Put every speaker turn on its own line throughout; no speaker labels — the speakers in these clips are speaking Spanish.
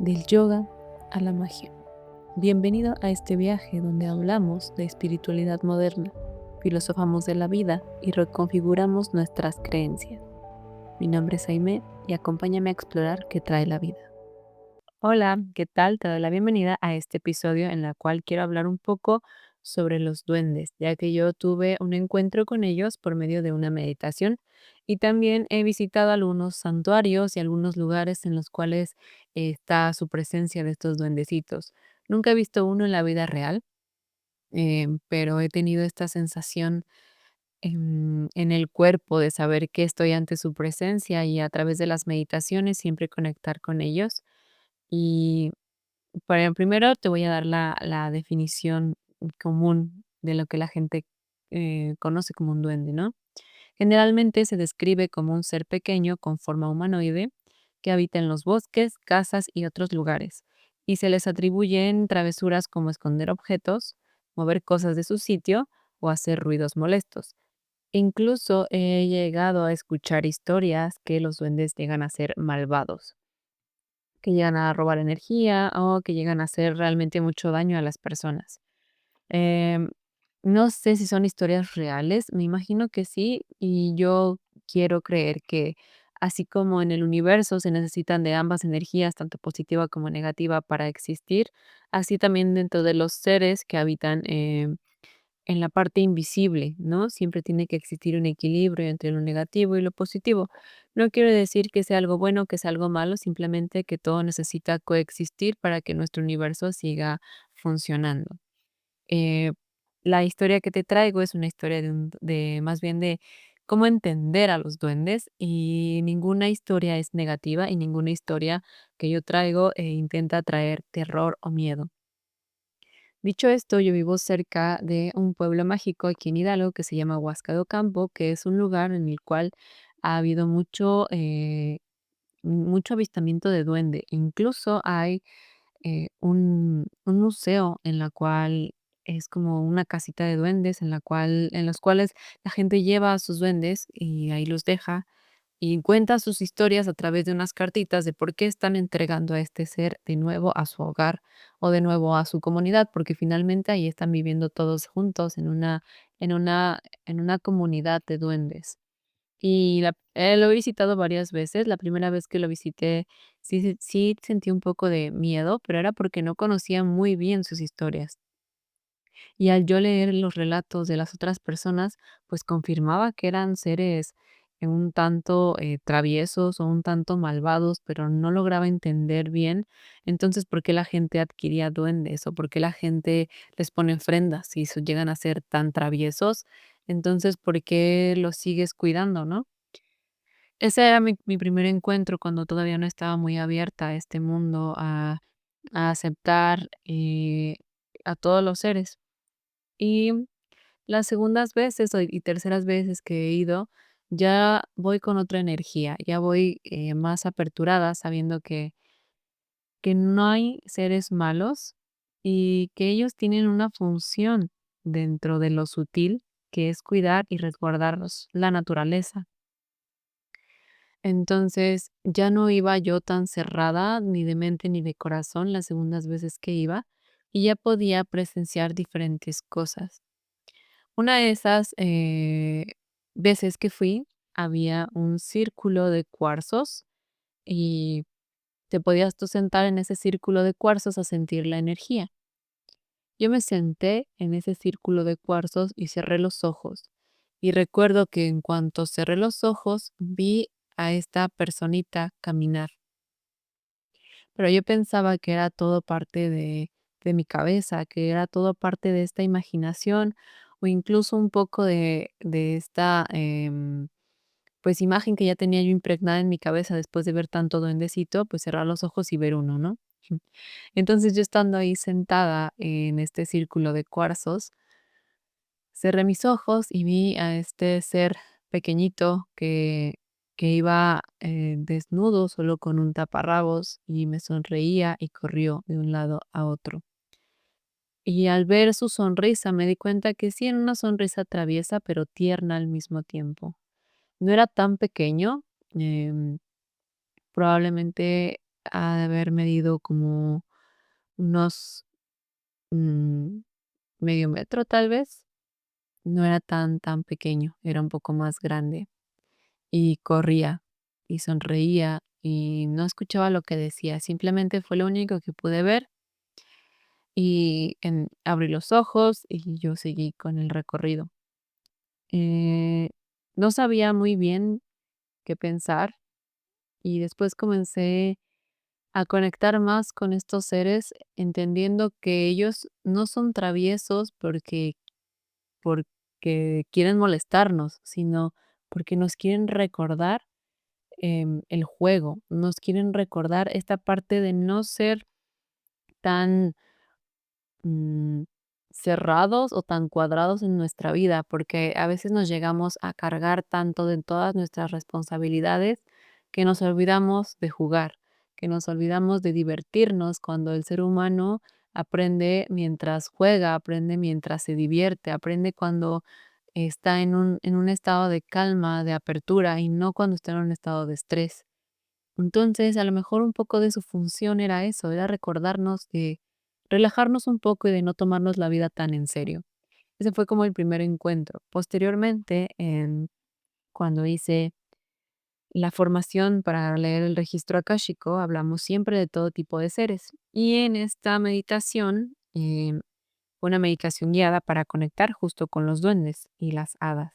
Del yoga a la magia. Bienvenido a este viaje donde hablamos de espiritualidad moderna, filosofamos de la vida y reconfiguramos nuestras creencias. Mi nombre es Aimee y acompáñame a explorar qué trae la vida. Hola, ¿qué tal? Te doy la bienvenida a este episodio en el cual quiero hablar un poco sobre los duendes, ya que yo tuve un encuentro con ellos por medio de una meditación y también he visitado algunos santuarios y algunos lugares en los cuales está su presencia de estos duendecitos. Nunca he visto uno en la vida real, pero he tenido esta sensación en el cuerpo de saber que estoy ante su presencia y a través de las meditaciones siempre conectar con ellos. Y para primero te voy a dar la definición común de lo que la gente, conoce como un duende, ¿no? Generalmente se describe como un ser pequeño con forma humanoide que habita en los bosques, casas y otros lugares, y se les atribuyen travesuras como esconder objetos, mover cosas de su sitio o hacer ruidos molestos. Incluso he llegado a escuchar historias que los duendes llegan a ser malvados, que llegan a robar energía o que llegan a hacer realmente mucho daño a las personas. Em, no sé si son historias reales, me imagino que sí, y yo quiero creer que así como en el universo se necesitan de ambas energías, tanto positiva como negativa, para existir, así también dentro de los seres que habitan en la parte invisible, ¿no? Siempre tiene que existir un equilibrio entre lo negativo y lo positivo. No quiere decir que sea algo bueno, que sea algo malo, simplemente que todo necesita coexistir para que nuestro universo siga funcionando. Eh, la historia que te traigo es una historia de más bien de cómo entender a los duendes, y ninguna historia es negativa y ninguna historia que yo traigo intenta traer terror o miedo. Dicho esto, yo vivo cerca de un pueblo mágico aquí en Hidalgo que se llama Huasca de Ocampo, que es un lugar en el cual ha habido mucho avistamiento de duende. Incluso hay un museo en la cual es como una casita de duendes en los cuales la gente lleva a sus duendes y ahí los deja y cuenta sus historias a través de unas cartitas de por qué están entregando a este ser de nuevo a su hogar o de nuevo a su comunidad, porque finalmente ahí están viviendo todos juntos en una, en una comunidad de duendes. Y lo he visitado varias veces. La primera vez que lo visité, sí sentí un poco de miedo, pero era porque no conocía muy bien sus historias. Y al yo leer los relatos de las otras personas, pues confirmaba que eran seres un tanto traviesos o un tanto malvados, pero no lograba entender bien entonces por qué la gente adquiría duendes o por qué la gente les pone ofrendas si llegan a ser tan traviesos. Entonces, ¿por qué los sigues cuidando, no? Ese era mi primer encuentro cuando todavía no estaba muy abierta a este mundo, a aceptar a todos los seres. Y las segundas veces y terceras veces que he ido, ya voy con otra energía, ya voy más aperturada, sabiendo que no hay seres malos y que ellos tienen una función dentro de lo sutil, que es cuidar y resguardarnos la naturaleza. Entonces, ya no iba yo tan cerrada, ni de mente ni de corazón, las segundas veces que iba, y ya podía presenciar diferentes cosas. Una de esas, veces que fui, había un círculo de cuarzos y te podías tú sentar en ese círculo de cuarzos a sentir la energía. Yo me senté en ese círculo de cuarzos y cerré los ojos. Y recuerdo que en cuanto cerré los ojos, vi a esta personita caminar, pero yo pensaba que era todo parte de mi cabeza, que era todo parte de esta imaginación o incluso un poco de esta, pues, imagen que ya tenía yo impregnada en mi cabeza después de ver tanto duendecito, pues, cerrar los ojos y ver uno, ¿no? Entonces, yo estando ahí sentada en este círculo de cuarzos, cerré mis ojos y vi a este ser pequeñito que iba, desnudo, solo con un taparrabos, y me sonreía y corrió de un lado a otro. Y al ver su sonrisa me di cuenta que sí era una sonrisa traviesa, pero tierna al mismo tiempo. No era tan pequeño, em, probablemente ha de haber medido como unos mm, medio metro tal vez. No era tan pequeño, era un poco más grande. Y corría y sonreía y no escuchaba lo que decía, simplemente fue lo único que pude ver y abrí los ojos y yo seguí con el recorrido. Eh, no sabía muy bien qué pensar y después comencé a conectar más con estos seres, entendiendo que ellos no son traviesos porque quieren molestarnos, sino porque nos quieren recordar el juego, nos quieren recordar esta parte de no ser tan mm, cerrados o tan cuadrados en nuestra vida, porque a veces nos llegamos a cargar tanto de todas nuestras responsabilidades que nos olvidamos de jugar, que nos olvidamos de divertirnos cuando el ser humano aprende mientras juega, aprende mientras se divierte, aprende cuando está en un estado de calma, de apertura y no cuando está en un estado de estrés. Entonces, a lo mejor un poco de su función era eso, era recordarnos de relajarnos un poco y de no tomarnos la vida tan en serio. Ese fue como el primer encuentro. Posteriormente, cuando hice la formación para leer el registro akáshico, hablamos siempre de todo tipo de seres. Y en esta meditación, fue una meditación guiada para conectar justo con los duendes y las hadas.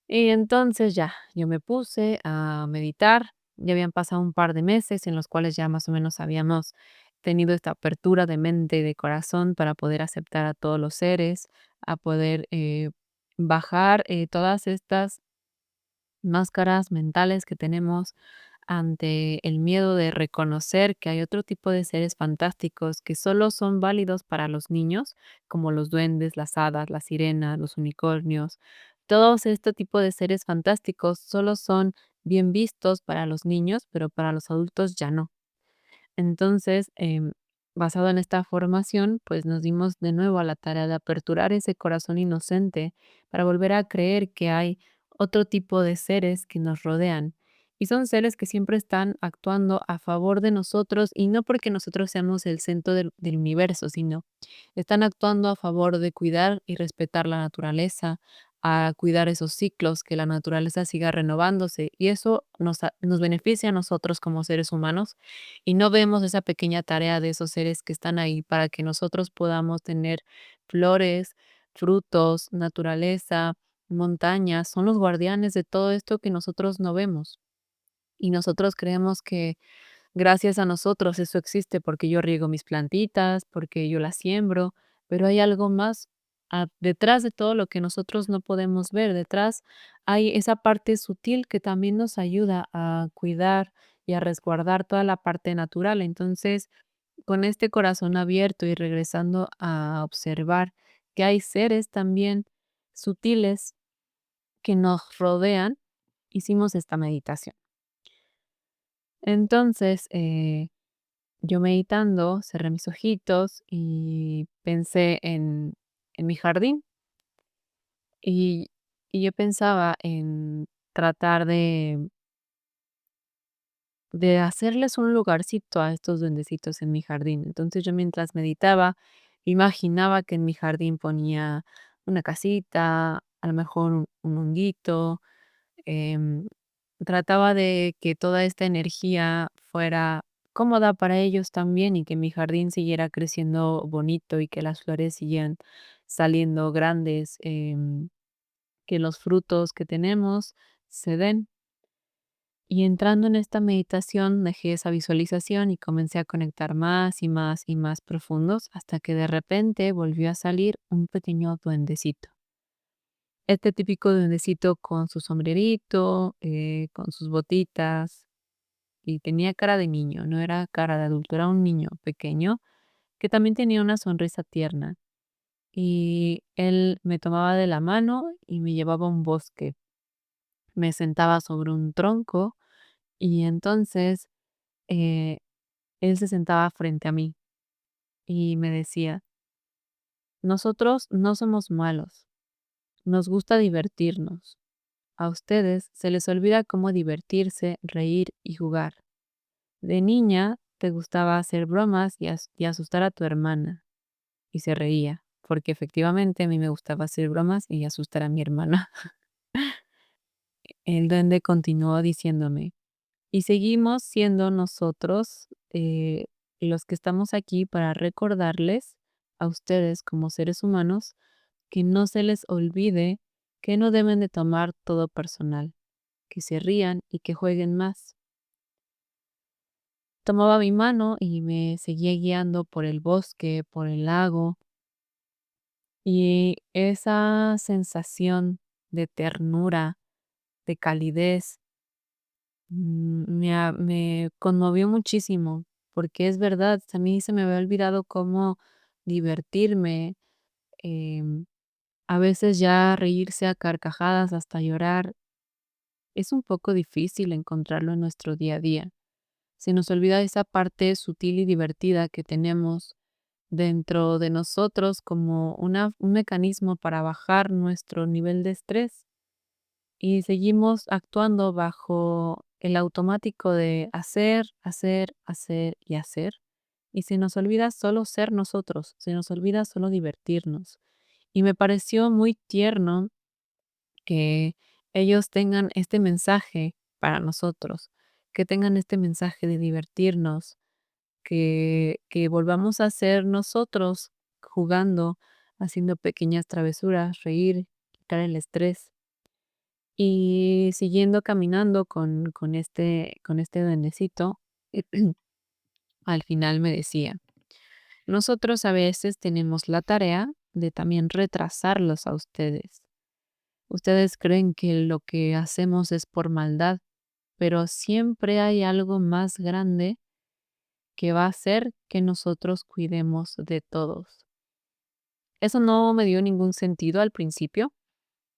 Y entonces ya, yo me puse a meditar. Ya habían pasado un par de meses en los cuales ya más o menos habíamos tenido esta apertura de mente y de corazón para poder aceptar a todos los seres, a poder bajar todas estas máscaras mentales que tenemos ante el miedo de reconocer que hay otro tipo de seres fantásticos que solo son válidos para los niños, como los duendes, las hadas, las sirenas, los unicornios. Todos este tipo de seres fantásticos solo son bien vistos para los niños, pero para los adultos ya no. Entonces, basado en esta formación, pues nos dimos de nuevo a la tarea de aperturar ese corazón inocente para volver a creer que hay otro tipo de seres que nos rodean. Y son seres que siempre están actuando a favor de nosotros y no porque nosotros seamos el centro del universo, sino están actuando a favor de cuidar y respetar la naturaleza, a cuidar esos ciclos, que la naturaleza siga renovándose. Y eso nos beneficia a nosotros como seres humanos y no vemos esa pequeña tarea de esos seres que están ahí para que nosotros podamos tener flores, frutos, naturaleza, montañas. Son los guardianes de todo esto que nosotros no vemos. Y nosotros creemos que gracias a nosotros eso existe porque yo riego mis plantitas, porque yo las siembro, pero hay algo más detrás de todo lo que nosotros no podemos ver. Detrás hay esa parte sutil que también nos ayuda a cuidar y a resguardar toda la parte natural. Entonces, con este corazón abierto y regresando a observar que hay seres también sutiles que nos rodean, hicimos esta meditación. Entonces, yo meditando, cerré mis ojitos y pensé en mi jardín y, y yo pensaba en tratar de hacerles un lugarcito a estos duendecitos en mi jardín. Entonces yo mientras meditaba, imaginaba que en mi jardín ponía una casita, a lo mejor un honguito. em, Trataba de que toda esta energía fuera cómoda para ellos también y que mi jardín siguiera creciendo bonito y que las flores siguieran saliendo grandes, que los frutos que tenemos se den. Y entrando en esta meditación dejé esa visualización y comencé a conectar más y más y más profundos hasta que de repente volvió a salir un pequeño duendecito. Este típico duendecito con su sombrerito, con sus botitas, y tenía cara de niño, no era cara de adulto, era un niño pequeño que también tenía una sonrisa tierna. Y él me tomaba de la mano y me llevaba a un bosque. Me sentaba sobre un tronco y entonces eh, él se sentaba frente a mí y me decía, nosotros no somos malos, nos gusta divertirnos. A ustedes se les olvida cómo divertirse, reír y jugar. de niña te gustaba hacer bromas y asustar a tu hermana. Y se reía, porque efectivamente a mí me gustaba hacer bromas y asustar a mi hermana. El duende continuó diciéndome, y seguimos siendo nosotros los que estamos aquí para recordarles a ustedes como seres humanos que no se les olvide que no deben de tomar todo personal, que se rían y que jueguen más. Tomaba mi mano y me seguía guiando por el bosque, por el lago, y esa sensación de ternura, de calidez, me conmovió muchísimo, porque es verdad, a mí se me había olvidado cómo divertirme, em, a veces ya reírse a carcajadas hasta llorar, es un poco difícil encontrarlo en nuestro día a día. Se nos olvida esa parte sutil y divertida que tenemos dentro de nosotros como un mecanismo para bajar nuestro nivel de estrés y seguimos actuando bajo el automático de hacer, hacer, hacer y hacer. Y se nos olvida solo ser nosotros, se nos olvida solo divertirnos. Y me pareció muy tierno que ellos tengan este mensaje para nosotros, que tengan este mensaje de divertirnos, que volvamos a ser nosotros jugando, haciendo pequeñas travesuras, reír, quitar el estrés. Y siguiendo caminando con este duendecito, al final me decía, nosotros a veces tenemos la tarea de también retrasarlos a ustedes. Ustedes creen que lo que hacemos es por maldad, pero siempre hay algo más grande que va a hacer que nosotros cuidemos de todos. Eso no me dio ningún sentido al principio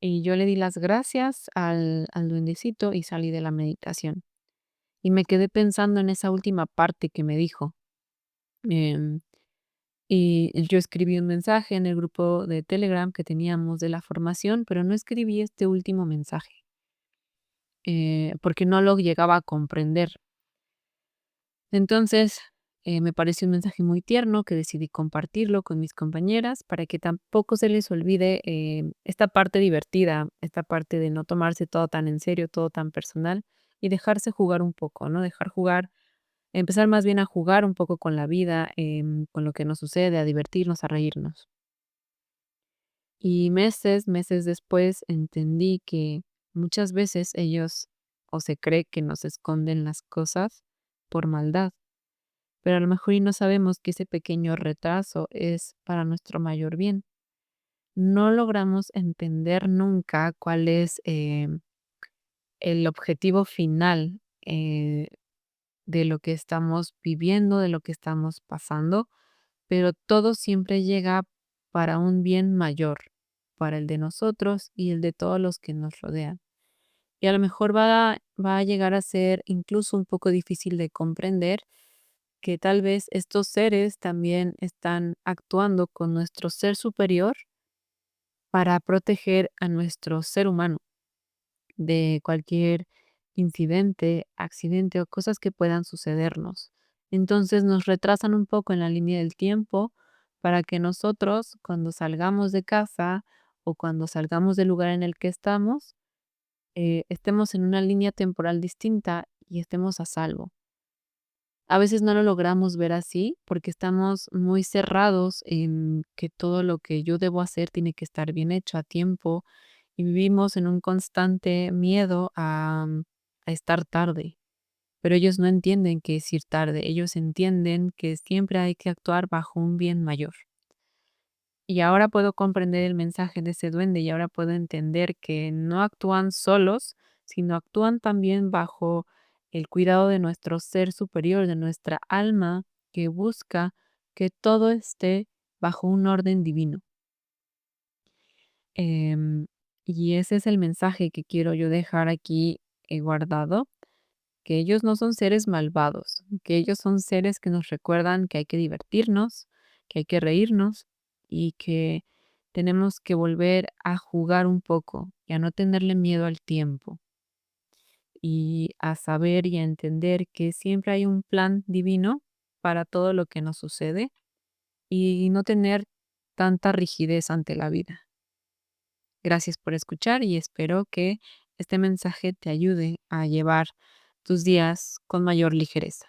y yo le di las gracias al duendecito y salí de la meditación. Y me quedé pensando en esa última parte que me dijo. em, y yo escribí un mensaje en el grupo de Telegram que teníamos de la formación, pero no escribí este último mensaje, porque no lo llegaba a comprender. Entonces, me pareció un mensaje muy tierno que decidí compartirlo con mis compañeras para que tampoco se les olvide esta parte divertida, esta parte de no tomarse todo tan en serio, todo tan personal y dejarse jugar un poco, ¿no? Dejar jugar, empezar más bien a jugar un poco con la vida, con lo que nos sucede, a divertirnos, a reírnos. Y meses después entendí que muchas veces ellos o se cree que nos esconden las cosas por maldad, pero a lo mejor y no sabemos que ese pequeño retraso es para nuestro mayor bien. No logramos entender nunca cuál es el objetivo final de lo que estamos viviendo, de lo que estamos pasando, pero todo siempre llega para un bien mayor, para el de nosotros y el de todos los que nos rodean. Y a lo mejor va a llegar a ser incluso un poco difícil de comprender que tal vez estos seres también están actuando con nuestro ser superior para proteger a nuestro ser humano de cualquier incidente, accidente o cosas que puedan sucedernos. Entonces nos retrasan un poco en la línea del tiempo para que nosotros cuando salgamos de casa o cuando salgamos del lugar en el que estamos, estemos en una línea temporal distinta y estemos a salvo. A veces no lo logramos ver así porque estamos muy cerrados en que todo lo que yo debo hacer tiene que estar bien hecho a tiempo y vivimos en un constante miedo a estar tarde. Pero ellos no entienden qué es ir tarde, ellos entienden que siempre hay que actuar bajo un bien mayor. Y ahora puedo comprender el mensaje de ese duende y ahora puedo entender que no actúan solos, sino actúan también bajo el cuidado de nuestro ser superior, de nuestra alma, que busca que todo esté bajo un orden divino. Em, y ese es el mensaje que quiero yo dejar aquí guardado, que ellos no son seres malvados, que ellos son seres que nos recuerdan que hay que divertirnos, que hay que reírnos y que tenemos que volver a jugar un poco y a no tenerle miedo al tiempo. y a saber y a entender que siempre hay un plan divino para todo lo que nos sucede y no tener tanta rigidez ante la vida. Gracias por escuchar y espero que este mensaje te ayude a llevar tus días con mayor ligereza.